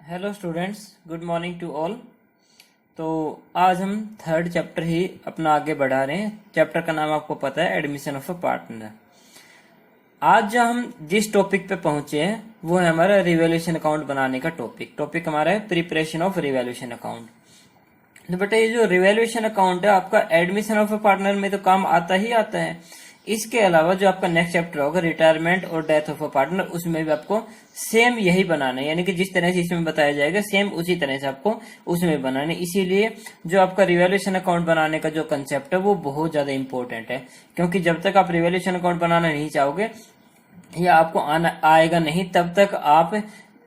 Hello students, good morning to all. तो आज हम थर्ड चैप्टर ही अपना आगे बढ़ा रहे हैं। चैप्टर का नाम आपको पता है, एडमिशन ऑफ अ पार्टनर। आज जो हम जिस टॉपिक पे पहुंचे हैं वो है हमारा रिवैल्यूएशन अकाउंट बनाने का टॉपिक हमारा है प्रिपरेशन ऑफ रिवैल्यूएशन अकाउंट। तो बेटा ये जो रिवैल्यूएशन अकाउंट है आपका एडमिशन ऑफ अ पार्टनर में तो काम आता ही आता है। इसके अलावा जो आपका नेक्स्ट चैप्टर होगा रिटायरमेंट और डेथ ऑफ अ पार्टनर, उसमें भी आपको सेम यही बनाना है, यानी कि जिस तरह से इसमें बताया जाएगा सेम उसी तरह से आपको उसमें बनाना है। इसीलिए जो आपका रिवैल्यूएशन अकाउंट बनाने का जो कंसेप्ट है वो बहुत ज्यादा इंपॉर्टेंट है, क्योंकि जब तक आप रिवैल्यूएशन अकाउंट बनाना नहीं चाहोगे या आपको आना आएगा नहीं, तब तक आप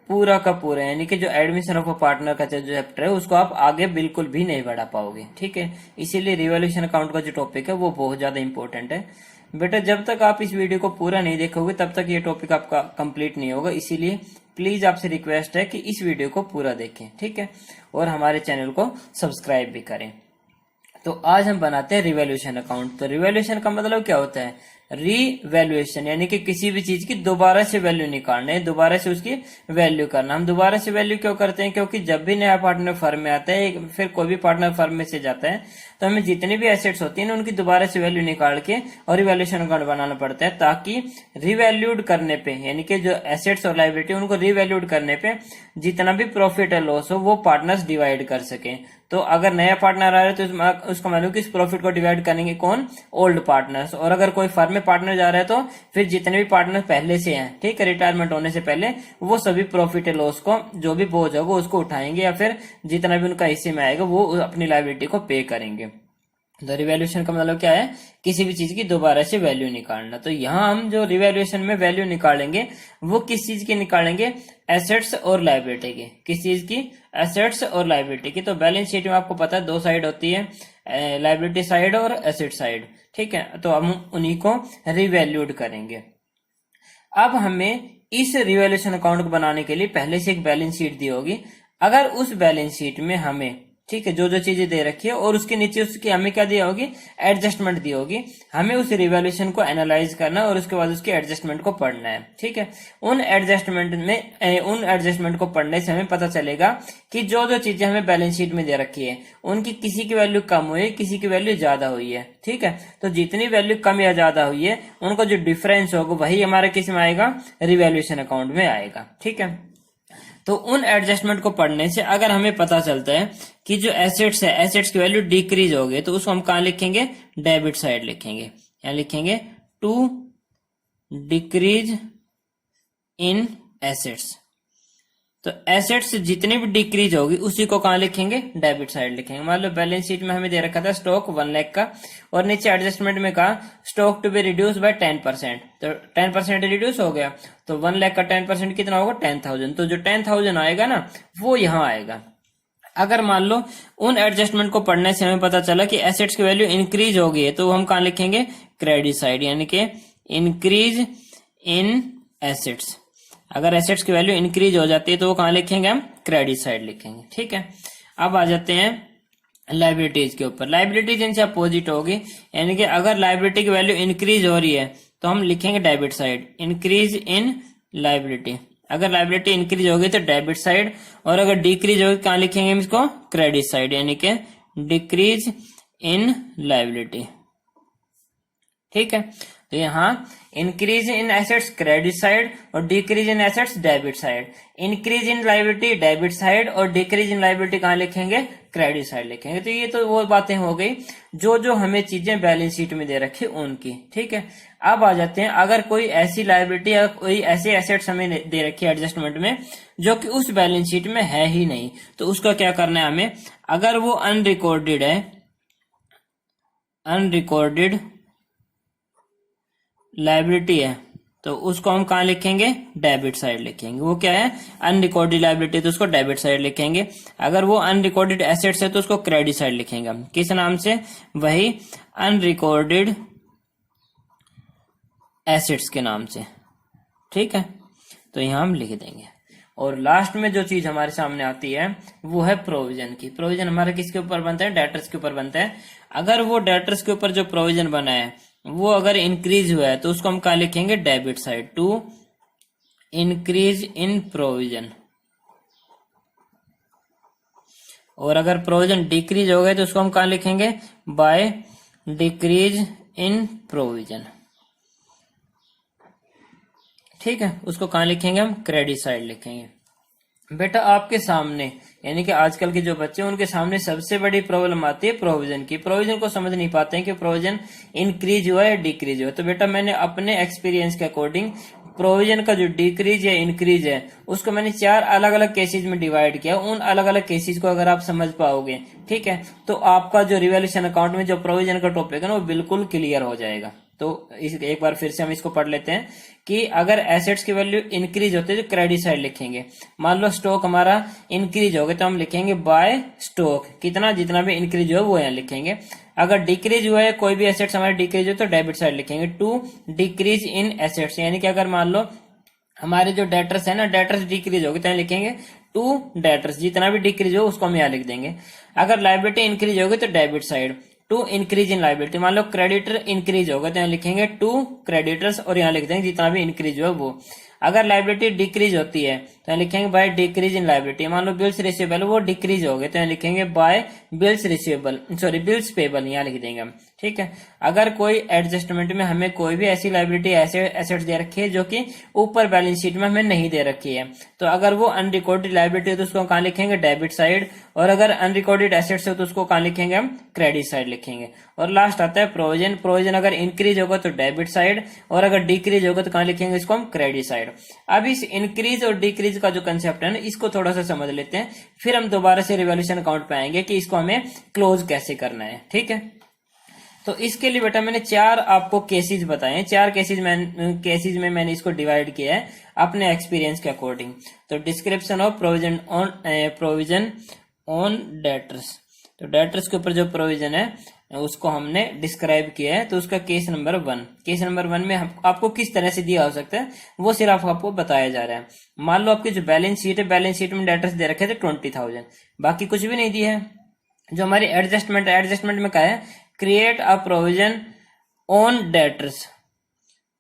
पूरा का पूरा यानी कि जो एडमिशन ऑफ अ पार्टनर का जो चैप्टर है उसको आप आगे बिल्कुल भी नहीं बढ़ा पाओगे। ठीक है, इसीलिए रिवैल्यूएशन अकाउंट का जो टॉपिक है वो बहुत ज्यादा इंपॉर्टेंट है। बेटा जब तक आप इस वीडियो को पूरा नहीं देखोगे तब तक ये टॉपिक आपका कंप्लीट नहीं होगा, इसीलिए प्लीज आपसे रिक्वेस्ट है कि इस वीडियो को पूरा देखें। ठीक है, और हमारे चैनल को सब्सक्राइब भी करें। तो आज हम बनाते हैं रिवैल्यूएशन अकाउंट। तो रिवैल्यूएशन का मतलब क्या होता है? रीवैल्यूएशन, यानी कि किसी भी चीज की दोबारा से वैल्यू निकालना है, दोबारा से उसकी वैल्यू करना। हम दोबारा से वैल्यू क्यों करते हैं? क्योंकि जब भी नया पार्टनर फर्म में आता है, फिर कोई भी पार्टनर फर्म में से जाता है, तो हमें जितनी भी एसेट्स होती हैं उनकी दोबारा से वैल्यू निकाल के और रिवैल्यूएशन अकाउंट बनाना पड़ता है, ताकि रिवैल्यूड करने पे, यानी कि जो एसेट्स और लाइबिलिटी उनको रिवैल्यूड करने पे जितना भी प्रॉफिट है लॉस हो वो पार्टनर्स डिवाइड कर सके। तो अगर नया पार्टनर आ रहा है तो उसका मतलब कि इस प्रॉफिट को डिवाइड करेंगे कौन? Old partners. और अगर कोई फर्म में पार्टनर जा रहा है तो फिर जितने भी पार्टनर पहले से हैं, ठीक है, रिटायरमेंट होने से पहले, वो सभी प्रॉफिट लॉस को जो भी बोझ होगा उसको उठाएंगे, या फिर जितना भी उनका हिस्से में आएगा वो अपनी लायबिलिटी को पे करेंगे। तो रिवैल्यूएशन का मतलब क्या है? किसी भी चीज की दोबारा से वैल्यू निकालना। तो यहाँ हम जो रिवैल्यूएशन में वैल्यू निकालेंगे वो किस चीज की निकालेंगे? एसेट्स और लायबिलिटी की। किस चीज की? एसेट्स और लायबिलिटी की। तो बैलेंस शीट में आपको पता है दो साइड होती है, लायबिलिटी साइड और एसेट साइड। ठीक है, तो हम उन्हीं को रिवैल्यूड करेंगे। अब हमें इस रिवैल्यूएशन अकाउंट को बनाने के लिए पहले से एक बैलेंस शीट दी होगी। अगर उस बैलेंस शीट में हमें, ठीक है, जो जो चीजें दे रखी है और उसके नीचे उसकी हमें क्या दी होगी? एडजस्टमेंट दी होगी। हमें उस रिवैल्यूएशन को एनालाइज करना और उसके बाद उसके एडजस्टमेंट को पढ़ना है। ठीक है, उन एडजस्टमेंट को पढ़ने से हमें पता चलेगा कि जो जो चीजें हमें बैलेंस शीट में दे रखी है उनकी किसी की वैल्यू कम हुई है, किसी की वैल्यू ज्यादा हुई है। ठीक है, तो जितनी वैल्यू कम या ज्यादा हुई है उनका जो डिफरेंस होगा वही हमारे किस में आएगा? रिवैल्यूएशन अकाउंट में आएगा। ठीक है, तो उन एडजस्टमेंट को पढ़ने से अगर हमें पता चलता है कि जो एसेट्स है, एसेट्स की वैल्यू डिक्रीज हो गई, तो उसको हम कहां लिखेंगे? डेबिट साइड लिखेंगे। यहाँ लिखेंगे टू डिक्रीज इन एसेट्स। तो एसेट्स जितनी भी डिक्रीज होगी उसी को कहां लिखेंगे? डेबिट साइड लिखेंगे। मान लो बैलेंस शीट में हमें दे रखा था स्टॉक 1 लाख का, और नीचे एडजस्टमेंट में कहा stock to be reduce by 10%। तो 10% रिड्यूस हो गया, तो 1 लाख का 10% कितना होगा? 10,000। तो जो 10,000 आएगा ना वो यहां आएगा। अगर मान लो उन एडजस्टमेंट को पढ़ने से हमें पता चला कि एसेट्स की वैल्यू इंक्रीज हो गई है, तो हम कहां लिखेंगे? क्रेडिट साइड, यानी कि इंक्रीज इन एसेट्स। अगर एसेट्स की वैल्यू इंक्रीज हो जाती है तो वो कहां लिखेंगे? हम क्रेडिट साइड लिखेंगे। ठीक है, अब आ जाते हैं लाइबिलिटीज के ऊपर। लाइबिलिटीज इनसे अपोजिट होगी, यानी कि अगर लाइबिलिटी की वैल्यू इंक्रीज हो रही है तो हम लिखेंगे debit side, increase in liability. अगर लाइबिलिटी इंक्रीज होगी तो डेबिट साइड, और अगर डिक्रीज होगी कहां लिखेंगे हम इसको? क्रेडिट साइड, यानी कि डिक्रीज इन लाइबिलिटी। ठीक है, तो यहाँ increase in assets credit side और decrease in assets debit side. Increase in liability debit side और डिक्रीज इन लाइबिलिटी कहां लिखेंगे? क्रेडिट साइड लिखेंगे। तो ये तो वो बातें हो गई जो जो हमें चीजें बैलेंस शीट में दे रखी उनकी। ठीक है, अब आ जाते हैं अगर कोई ऐसी लाइबिलिटी या कोई ऐसे एसेट्स हमें दे रखी है एडजस्टमेंट में जो कि उस बैलेंस शीट में है ही नहीं, तो उसका क्या करना है हमें? अगर वो अनरिकॉर्डेड है, अनरिकॉर्डेड लाइबिलिटी है, तो उसको हम कहां लिखेंगे? डेबिट साइड लिखेंगे। वो क्या है? अनरिकॉर्डेड लाइबिलिटी, तो उसको डेबिट साइड लिखेंगे। अगर वो अनरिकॉर्डेड एसेट्स है तो उसको क्रेडिट साइड लिखेंगे हम। किस नाम से? वही अनरिकॉर्डेड एसेट्स के नाम से। ठीक है, तो यहां हम लिख देंगे। और लास्ट में जो चीज हमारे सामने आती है वो है प्रोविजन की। प्रोविजन हमारा किसके ऊपर बनता है? डेटर्स के ऊपर बनता है। अगर वो डेटर्स के ऊपर जो प्रोविजन बना है वो अगर इंक्रीज हुआ है तो उसको हम कहा लिखेंगे? Debit side, to increase in provision. और अगर प्रोविजन डिक्रीज हो गए तो उसको हम कहाँ लिखेंगे, बाय डिक्रीज इन प्रोविजन। ठीक है, उसको कहाँ लिखेंगे हम, क्रेडिट साइड लिखेंगे। बेटा आपके सामने यानी कि आजकल के जो बच्चे हैं उनके सामने सबसे बड़ी प्रॉब्लम आती है प्रोविजन की। प्रोविजन को समझ नहीं पाते हैं कि प्रोविजन इंक्रीज हुआ है या डिक्रीज हुआ है। तो बेटा मैंने अपने एक्सपीरियंस के अकॉर्डिंग प्रोविजन का जो डिक्रीज या इंक्रीज है उसको मैंने 4 अलग अलग केसेज में डिवाइड किया। उन अलग अलग केसेज को अगर आप समझ पाओगे, ठीक है, तो आपका जो रिवैल्यूएशन अकाउंट में जो प्रोविजन का टॉपिक है ना वो बिल्कुल क्लियर हो जाएगा। तो एक बार फिर से हम इसको पढ़ लेते हैं कि अगर एसेट्स की वैल्यू इंक्रीज होती है तो क्रेडिट साइड लिखेंगे। मान लो स्टॉक हमारा इंक्रीज हो गया तो हम लिखेंगे बाय स्टॉक, कितना, जितना भी इंक्रीज हुआ वो यहाँ लिखेंगे। अगर डिक्रीज हुआ है, कोई भी एसेट्स हमारे डिक्रीज हो तो डेबिट साइड लिखेंगे, टू डिक्रीज इन एसेट्स, यानी कि अगर मान लो हमारे जो डेटर्स है ना, डेटर्स डिक्रीज हो गए तो यहाँ लिखेंगे टू डेटर्स, जितना भी डिक्रीज हो उसको हम यहाँ लिख देंगे। अगर लायबिलिटी इंक्रीज होगी तो debit side, to increase in liability. मान लो क्रेडिटर इंक्रीज होगा तो यहाँ लिखेंगे टू क्रेडिटर्स और यहाँ लिख देंगे जितना भी इंक्रीज हो वो। अगर लायबिलिटी डिक्रीज होती है तो यहाँ लिखेंगे बाय डिक्रीज इन लायबिलिटी। मान लो बिल्स रिसीवेबल वो डिक्रीज हो गए तो यहाँ लिखेंगे by bills receivable, sorry bills payable, यहाँ लिख देंगे हम। ठीक है, अगर कोई एडजस्टमेंट में हमें कोई भी ऐसी लायबिलिटी ऐसे एसेट्स दे रखी है जो कि ऊपर बैलेंस शीट में हमें नहीं दे रखी है, तो अगर वो अनरिकॉर्डेड लायबिलिटी है तो उसको कहाँ लिखेंगे, डेबिट साइड। और अगर अनरिकॉर्डेड एसेट्स है तो उसको कहाँ लिखेंगे हम, क्रेडिट साइड लिखेंगे। और लास्ट आता है प्रोविजन। प्रोविजन अगर इंक्रीज होगा तो डेबिट साइड और अगर डिक्रीज होगा तो कहाँ लिखेंगे इसको हम, क्रेडिट साइड। अब इस इंक्रीज और डिक्रीज का जो कंसेप्ट है ना इसको थोड़ा सा समझ लेते हैं, फिर हम दोबारा से रिवैल्यूएशन अकाउंट पे आएंगे कि इसको हमें क्लोज कैसे करना है। ठीक है, तो इसके लिए बेटा मैंने 4 आपको केसेस बताए हैं। 4 केसेस में मैंने इसको डिवाइड किया है अपने एक्सपीरियंस के अकॉर्डिंग। तो description of provision on debtors, तो डेटर्स के ऊपर जो प्रोविजन है उसको हमने डिस्क्राइब किया है। तो उसका केस नंबर 1, केस नंबर 1 में आपको किस तरह से दिया हो सकता है वो सिर्फ आपको बताया जा रहा है। मान लो आपकी जो बैलेंस शीट है, बैलेंस शीट में डेटर्स दे रखे थे 20,000, बाकी कुछ भी नहीं दिया है। जो हमारी एडजस्टमेंट है, एडजस्टमेंट में क्या है, create a provision on debtors,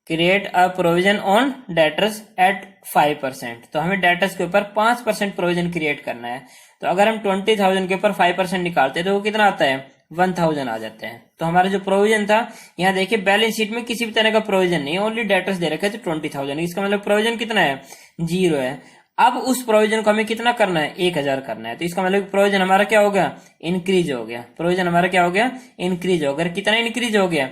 create a provision on debtors at 5%। तो हमें डेटर्स के ऊपर 5% प्रोविजन क्रिएट करना है। तो अगर हम 20,000 के ऊपर 5% निकालते हैं तो वो कितना आता है, 1,000 आ जाते हैं। तो हमारा जो प्रोविजन था, यहाँ देखिए बैलेंस शीट में किसी भी तरह का प्रोविजन नहीं है, ओनली डेटर्स दे रखे थे 20,000। इसका मतलब प्रोविजन कितना है, 0 है। अब उस प्रोविजन को हमें कितना करना है, 1,000 करना है। तो इसका मतलब प्रोविजन हमारा क्या हो गया, इंक्रीज हो गया। प्रोविजन हमारा क्या हो गया, इंक्रीज हो गया। कितना इंक्रीज हो गया,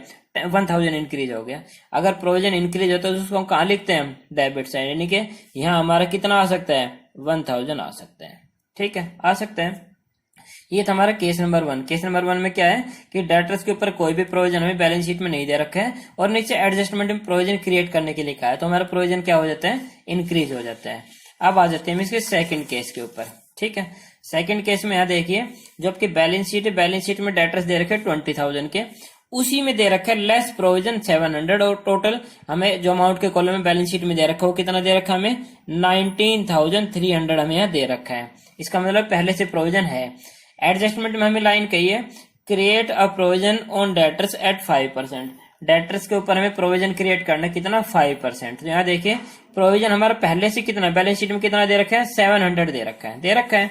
1,000 इंक्रीज हो गया। अगर प्रोविजन इंक्रीज होता है तो उसको हम कहाँ लिखते हैं, डेबिट साइड, यानी कि यहाँ हमारा कितना आ सकता है, 1,000 आ सकता है। ठीक है, आ सकता है। ये था हमारा केस नंबर 1। केस नंबर 1 में क्या है कि डेटर्स के ऊपर कोई भी प्रोविजन हमें बैलेंस शीट में नहीं दे रखा है और नीचे एडजस्टमेंट में प्रोविजन क्रिएट करने के लिए कहा है, तो हमारा प्रोविजन क्या हो जाता है, इंक्रीज हो जाता है। अब आ जाते हैं इसके सेकंड केस के ऊपर। ठीक है, सेकंड केस में यहाँ देखिए, जो आपकी बैलेंस शीट है, बैलेंस शीट में डेटर्स दे रखे 20,000 के, उसी में दे रखा है लेस प्रोविजन 700 और टोटल हमें जो अमाउंट के कॉलम में बैलेंस शीट में दे रखा है वो कितना दे रखा है, हमें 19,300 हमें यहाँ दे रखा है। इसका मतलब पहले से प्रोविजन है। एडजस्टमेंट में हमें लाइन कही है, create a provision on debtors at 5%। Debtors के ऊपर हमें प्रोविजन क्रिएट करना है, कितना, 5%। तो यहाँ देखिए प्रोविजन हमारा पहले से कितना, बैलेंस शीट में कितना दे रखा है, 700 दे रखा है।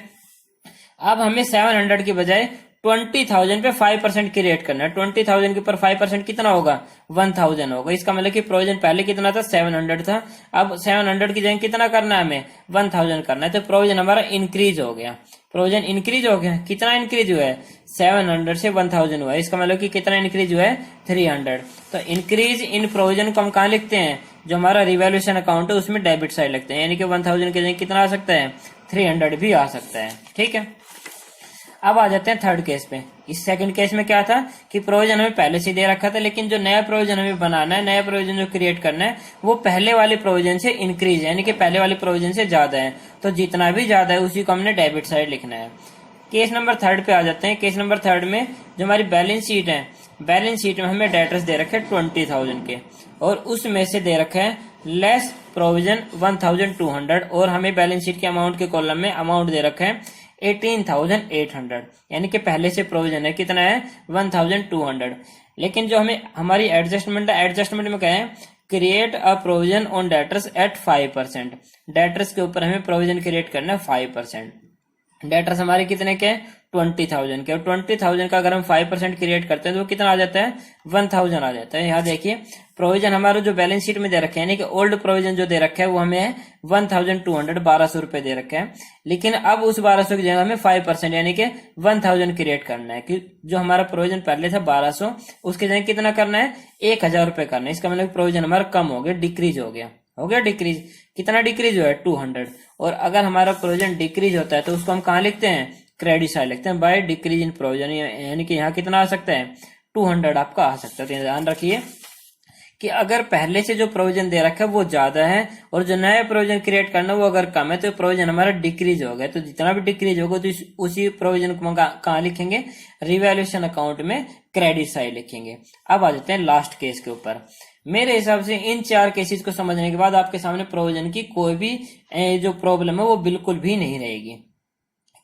अब हमें 700 की बजाय 20,000 पे 5% क्रिएट करना है। 20,000 के ऊपर 5% कितना होगा, 1,000 होगा। इसका मतलब कि प्रोविजन पहले कितना था, 700 था। अब 700 की जगह कितना करना है हमें, 1,000 करना है। तो प्रोविजन हमारा इंक्रीज हो गया। प्रोविजन इंक्रीज हो गया, कितना इंक्रीज हुआ है, 700 से 1,000 हुआ है। इसका मतलब कि कितना इंक्रीज हुआ है, 300। तो इंक्रीज इन प्रोविजन को हम कहाँ लिखते हैं, जो हमारा रिवैल्यूएशन अकाउंट है उसमें डेबिट साइड लगते हैं, यानी कि 1,000 की जगह कितना आ सकता है, 300 भी आ सकता है। ठीक है, अब आ जाते हैं थर्ड केस पे। इस सेकंड केस में क्या था कि प्रोविजन हमें पहले से दे रखा था, लेकिन जो नया प्रोविजन हमें बनाना है, नया प्रोविजन जो क्रिएट करना है वो पहले वाले प्रोविजन से इंक्रीज है, यानी कि पहले वाले प्रोविजन से ज्यादा है। तो जितना भी ज्यादा है उसी को हमने डेबिट साइड लिखना है। केस नंबर 3 पे आ जाते हैं। केस नंबर 3 में जो हमारी बैलेंस शीट है, बैलेंस शीट में हमें डेटर्स दे रखे 20,000 के और उसमें से दे रखा है लेस प्रोविजन 1,200 और हमें बैलेंस शीट के अमाउंट के कॉलम में अमाउंट दे रखा है 18,800, यानी कि पहले से प्रोविजन है कितना है, 1,200। लेकिन जो हमें हमारी एडजस्टमेंट है, एडजस्टमेंट में क्या है, create a provision on debtors at 5%। Debtors के ऊपर हमें प्रोविजन क्रिएट करना है 5%। डेटर्स हमारे कितने के, 20,000 के, और 20,000 का अगर हम 5% क्रिएट करते हैं तो वो कितना आ जाता है, 1,000 आ जाता है। यहाँ देखिए प्रोविजन हमारा जो बैलेंस शीट में दे रखे हैं, यानी कि ओल्ड प्रोविजन जो दे रखा है वो हमें है 1,200, 1200 रुपए दे रखे हैं। लेकिन अब उस 1200 की जगह हमें 5% यानी कि 1,000 क्रिएट करना है, कि जो हमारा प्रोविजन पहले था 1200, उसके जगह कितना करना है, 1,000 रुपए करना है। इसका मतलब प्रोविजन हमारा कम हो गया, डिक्रीज हो गया डिक्रीज। कितना डिक्रीज हुआ है, 200। और अगर हमारा प्रोविजन डिक्रीज होता है तो उसको हम कहाँ लिखते हैं, क्रेडिट साइड लिखते हैं, बाय डिक्रीज इन प्रोविजन, यानी कि यहाँ कितना आ सकता है, 200 आपका आ सकता है। तो ध्यान रखिए कि अगर पहले से जो प्रोविजन दे रखा है वो ज्यादा है और जो नया प्रोविजन क्रिएट करना है वो अगर कम है, तो प्रोविजन हमारा डिक्रीज हो गया। तो जितना भी डिक्रीज होगा तो उसी प्रोविजन को कहाँ लिखेंगे, रिवैल्यूएशन अकाउंट में क्रेडिट साइड लिखेंगे। अब आ जाते हैं लास्ट केस के ऊपर। मेरे हिसाब से इन 4 केसेस को समझने के बाद आपके सामने प्रोविजन की कोई भी जो प्रॉब्लम है वो बिल्कुल भी नहीं रहेगी।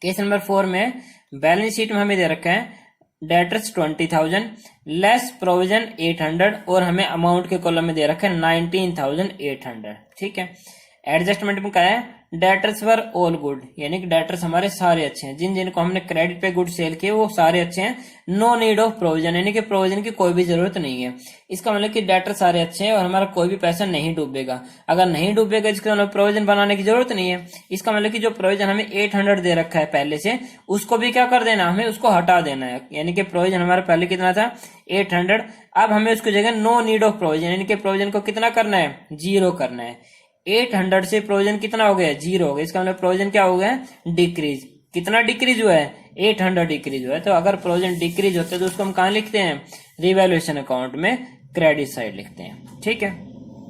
केस नंबर 4 में बैलेंस शीट में हमें दे रखा है डेटर्स 20,000 लेस प्रोविजन 800 और हमें अमाउंट के कॉलम में दे रखा है 19,800। ठीक है, एडजस्टमेंट में क्या है, डेटर्स वर ऑल गुड, यानी कि डेटर्स हमारे सारे अच्छे हैं, जिन जिनको हमने क्रेडिट पे गुड सेल किए वो सारे अच्छे हैं। नो नीड ऑफ प्रोविजन, यानी कि प्रोविजन की कोई भी जरूरत नहीं है। इसका मतलब कि डेटर सारे अच्छे हैं और हमारा कोई भी पैसा नहीं डूबेगा। अगर नहीं डूबेगा इसका मतलब प्रोविजन बनाने की जरूरत नहीं है। इसका मतलब कि जो प्रोविजन हमें 800 दे रखा है पहले से, उसको भी क्या कर देना, हमें उसको हटा देना है। यानी कि प्रोविजन हमारा पहले कितना था, 800, अब हमें उसकी जगह नो नीड ऑफ प्रोविजन, यानी कि प्रोविजन को कितना करना है, 0 करना है। 800 से प्रोविजन कितना हो गया, 0 हो गया। इसका मतलब प्रोविजन क्या हो गया, डिक्रीज। कितना डिक्रीज हुआ है, 800 डिक्रीज हुआ है। तो अगर प्रोविजन डिक्रीज होता है तो उसको हम कहाँ लिखते हैं, रिवैल्यूएशन अकाउंट में क्रेडिट साइड लिखते हैं। ठीक है,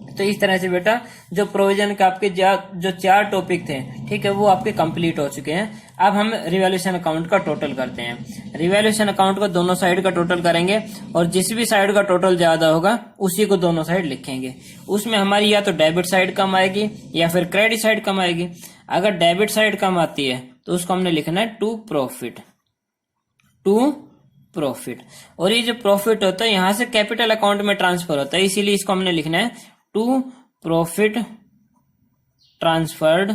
तो इस तरह से बेटा जो प्रोविजन का आपके जो 4 टॉपिक थे, ठीक है, वो आपके कंप्लीट हो चुके हैं। अब हम रिवैल्यूएशन अकाउंट का टोटल करते हैं। रिवैल्यूएशन अकाउंट का दोनों साइड का टोटल करेंगे और जिस भी साइड का टोटल ज्यादा होगा उसी को दोनों साइड लिखेंगे। उसमें हमारी या तो डेबिट साइड कम आएगी या फिर क्रेडिट साइड कम आएगी। अगर डेबिट साइड कम आती है तो उसको हमने लिखना है टू प्रॉफिट। और ये जो प्रॉफिट होता है यहां से कैपिटल अकाउंट में ट्रांसफर होता है, इसीलिए इसको हमने लिखना है to profit transferred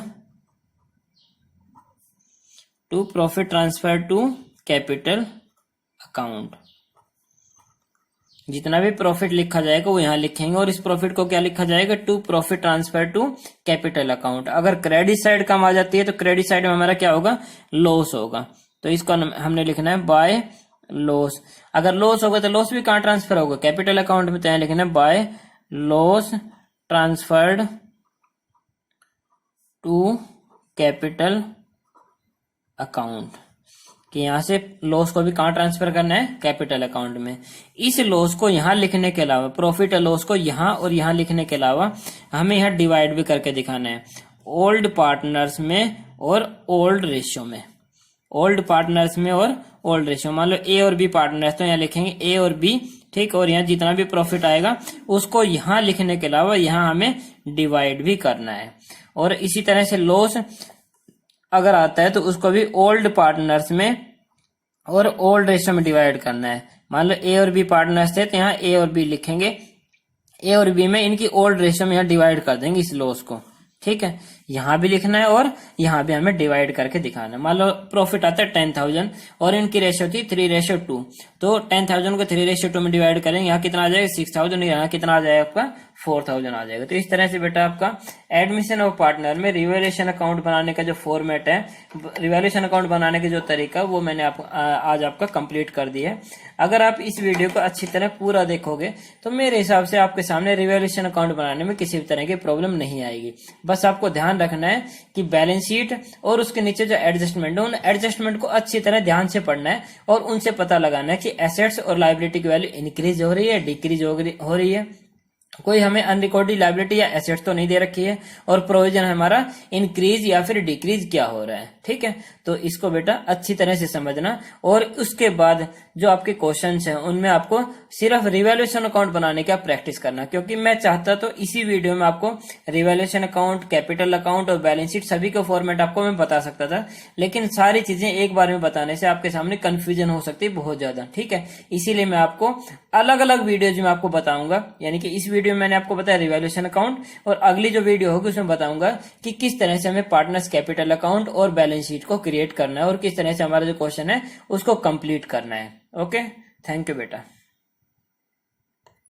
to capital account. जितना भी प्रॉफिट लिखा जाएगा वो यहां लिखेंगे और इस प्रॉफिट को क्या लिखा जाएगा, to profit transfer to capital account. अगर क्रेडिट साइड कम आ जाती है तो क्रेडिट साइड में हमारा क्या होगा, लॉस होगा। तो इसको हमने लिखना है बाय लॉस। अगर लॉस होगा तो लॉस भी कहां ट्रांसफर होगा, कैपिटल अकाउंट में। तो यहां लिखना है by loss transferred to capital account, कि यहां से लॉस को भी कहां ट्रांसफर करना है, कैपिटल अकाउंट में। इस लॉस को यहां लिखने के अलावा, प्रॉफिट और लॉस को यहां और यहां लिखने के अलावा हमें यहां डिवाइड भी करके दिखाना है, ओल्ड पार्टनर्स में और ओल्ड रेशियो में। ओल्ड पार्टनर्स में और ओल्ड रेशियो, मान लो ए और बी पार्टनर्स, तो यहाँ लिखेंगे ए और बी, ठीक। और यहाँ जितना भी प्रॉफिट आएगा उसको यहाँ लिखने के अलावा यहाँ हमें डिवाइड भी करना है। और इसी तरह से लॉस अगर आता है तो उसको भी ओल्ड पार्टनर्स में और ओल्ड रेशियो में डिवाइड करना है। मान लो ए और बी पार्टनर्स थे तो यहाँ ए और बी लिखेंगे, ए और बी में इनकी ओल्ड रेशियो में यहाँ डिवाइड कर देंगे इस लॉस को, ठीक है। यहां भी लिखना है और यहां भी हमें डिवाइड करके दिखाना है। मान लो प्रॉफिट आता है 10,000 और इनकी रेशियो थी 3:2, तो 10,000 को 3:2 में डिवाइड करेंगे, यहाँ कितना आ जाएगा 6,000, यहाँ कितना आ जाएगा आपका 4,000 आ जाएगा। तो इस तरह से बेटा आपका एडमिशन ऑफ पार्टनर में रिवैल्यूएशन अकाउंट बनाने का जो फॉर्मेट है, रिवैल्यूएशन अकाउंट बनाने के जो तरीका, वो मैंने आज आपका कंप्लीट कर दिया है। अगर आप इस वीडियो को अच्छी तरह पूरा देखोगे तो मेरे हिसाब से आपके सामने रिवैल्यूएशन अकाउंट बनाने में किसी भी तरह की प्रॉब्लम नहीं आएगी। बस आपको ध्यान रखना है कि बैलेंस शीट और उसके नीचे जो एडजस्टमेंट है, उन एडजस्टमेंट को अच्छी तरह ध्यान से पढ़ना है और उनसे पता लगाना है कि एसेट्स और लायबिलिटी की वैल्यू इंक्रीज हो रही है, डिक्रीज हो रही है। कोई हमें अनरिकॉर्डेड लायबिलिटी या एसेट्स तो नहीं दे रखी है और प्रोविजन हमारा इंक्रीज या फिर डिक्रीज क्या हो रहा है, ठीक है। तो इसको बेटा अच्छी तरह से समझना और उसके बाद जो आपके क्वेश्चंस हैं उनमें आपको सिर्फ रिवैल्यूएशन अकाउंट बनाने का प्रैक्टिस करना, क्योंकि मैं चाहता तो इसी वीडियो में आपको रिवैल्यूएशन अकाउंट, कैपिटल अकाउंट और बैलेंस शीट सभी का फॉर्मेट आपको मैं बता सकता था, लेकिन सारी चीजें एक बार में बताने से आपके सामने कंफ्यूजन हो सकती है बहुत ज्यादा। ठीक है, इसीलिए मैं आपको अलग अलग वीडियोज में आपको बताऊंगा। यानी कि इस वीडियो में मैंने आपको बताया रिवैल्यूएशन अकाउंट, और अगली जो वीडियो होगी उसमें बताऊंगा कि किस तरह से हमें पार्टनर्स कैपिटल अकाउंट और बैलेंस शीट को क्रिएट करना है और किस तरह से हमारा जो क्वेश्चन है उसको कंप्लीट करना है। ओके, थैंक यू बेटा।